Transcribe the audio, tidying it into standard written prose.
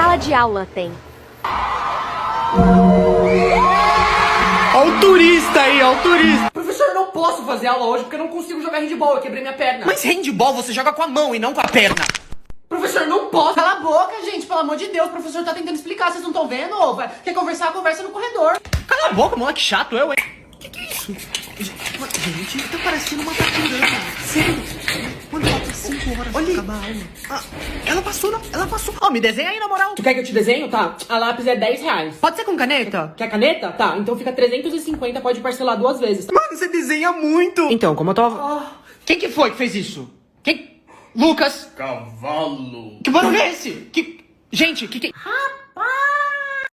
sala de aula tem. Ó o turista aí, ó o turista. Professor, eu não posso fazer aula hoje porque eu não consigo jogar handball, eu quebrei minha perna. Mas handball você joga com a mão e não com a perna. Professor, não posso. Cala a boca, gente, pelo amor de Deus. O professor tá tentando explicar, vocês não estão vendo? Ô, quer conversar, conversa no corredor. Cala a boca, moleque chato, eu, hein? Que é isso? Gente, tá parecendo uma taturana. Sério? Mano, falta 5 horas pra acabar a aula. Ah, ela passou, não? Ela passou. Ó, me desenha aí, na moral. Tu quer que eu te desenho? Tá. A lápis é 10 reais. Pode ser com caneta? Quer caneta? Tá, então fica 350, pode parcelar 2 vezes. Mano, você desenha muito. Então, como eu tava... Quem que foi que fez isso? Quem? Lucas. Cavalo. Que barulho é esse? Que... Gente, que... Rapaz!